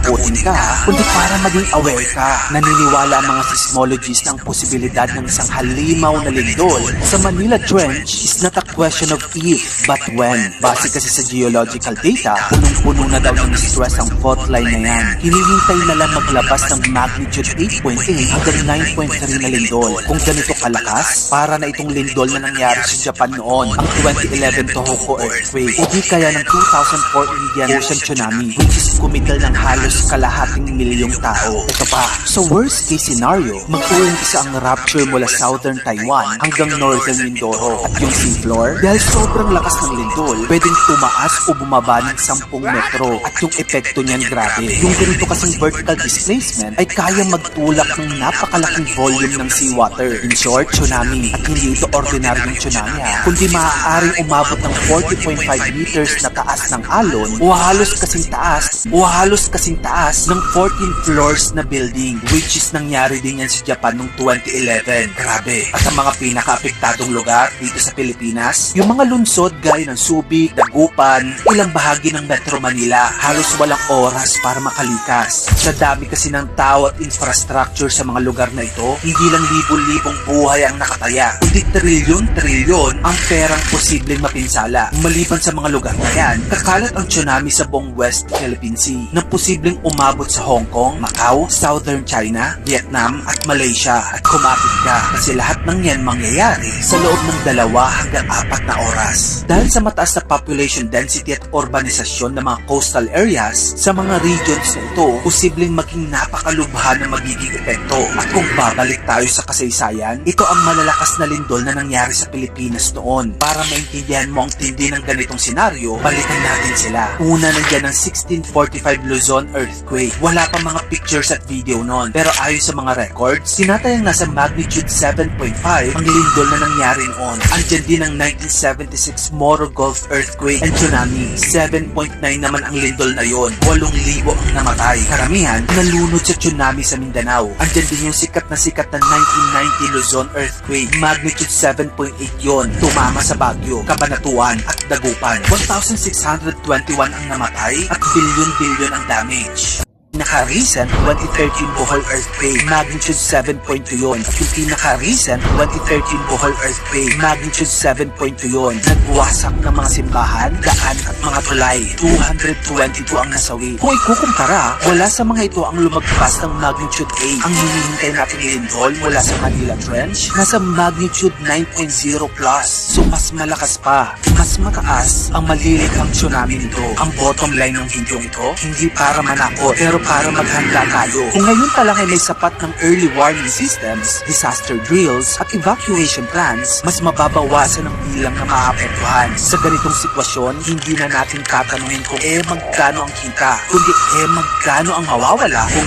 tatakutin ka, kundi para maging aware ka. Naniniwala ang mga seismologists na ang posibilidad ng isang halimaw na lindol sa Manila Trench is not a question of if, but when. Base kasi sa geological data, punong-puno na daw ng stress ang fault line na yan. Hinihintay na lang maglabas ng magnitude 8.8 hanggang 9.3 na lindol. Kung ganito kalakas, para na itong lindol na nangyari sa Japan noon, ang 2011 Tohoku earthquake, o di kaya ng 2004 Indian Ocean tsunami, which is kumitil ng halos kalahating milyong tao. Ito pa, sa worst case scenario, mag-uumpisa ang rupture mula southern Taiwan hanggang northern Mindoro at yung seafloor. Dahil sobrang lakas ng lindol, pwedeng tumaas o bumaba ng 10 metro at yung epekto niyan grabe. Yung ganito kasing vertical displacement ay kaya magtulak ng napakalaking volume ng seawater. In short, tsunami. At hindi ito ordinaryong tsunami kundi maaaring umabot ng 40.5 meters na taas ng alon o halos kasing taas ng 14 floors na building, which is nangyari din yan sa Japan noong 2011. Grabe. At ang mga pinaka-apektadong lugar dito sa Pilipinas, yung mga lungsod gaya ng Subic, Dagupan, ilang bahagi ng Metro Manila, halos walang oras para makalikas. Sa dami kasi ng tao at infrastructure sa mga lugar na ito, hindi lang libo-libong buhay ang nakataya, kundi trilyon-trilyon ang perang posibleng mapinsala. Maliban sa mga lugar na yan, kakalat ang tsunami sa buong West Philippine Sea na posibleng umabot sa Hong Kong, Macau, Southern China, Vietnam at Malaysia. At kumapit ka kasi lahat ng yan mangyayari sa loob ng 2 hanggang 4 na oras. Dahil sa mataas na population density at urbanisasyon ng mga coastal areas, sa mga regions na ito, posibleng maging napakalubha na magiging epekto. At kung babalik tayo sa kasaysayan, ito ang malalakas na lindol na nangyari sa Pilipinas noon. Para maintindihan mo ang tindi ng ganitong senaryo, balikan natin sila. Una, nandiyan ang 1645 Luzon earthquake. Wala pa mga pictures at video noon, pero ayon sa mga records, tinatayang nasa magnitude 7.5 ang lindol na nangyari noon. Andyan din ang 1976 Moro Gulf earthquake and tsunami. 7.9 naman ang lindol na yon. 8,000 ang namatay. Karamihan nalunod sa tsunami sa Mindanao. Andyan din yung sikat na 1990 Luzon earthquake. Magnitude 7.8 yon. Tumama sa Baguio, Cabanatuan at Dagupan. 1,621 ang namatay at bilyon-bilyon ang damage. Pinaka-recent 2013 Bohol earthquake, magnitude 7.2 yun. At yung pinaka-recent 2013 Bohol earthquake, magnitude 7.2 yun. Nagwasak ng mga simbahan, daan at mga tulay. 222 ang nasawi. Kung ikukumpara, wala sa mga ito ang lumagpas ng magnitude 8. Ang hinihintay natin lindol mula sa Manila Trench, nasa magnitude 9.0 plus. So mas malakas pa, mas mataas ang malilikhang tsunami nito. Ang bottom line ng video ito, hindi para manakot, pero para maghanda tayo. Kung ngayon pa lang ay may sapat ng early warning systems, disaster drills, at evacuation plans, mas mababawasan ang bilang na maapektuhan. Sa ganitong sitwasyon, hindi na natin tatanungin kung magkano ang kita, kundi magkano ang mawawala kung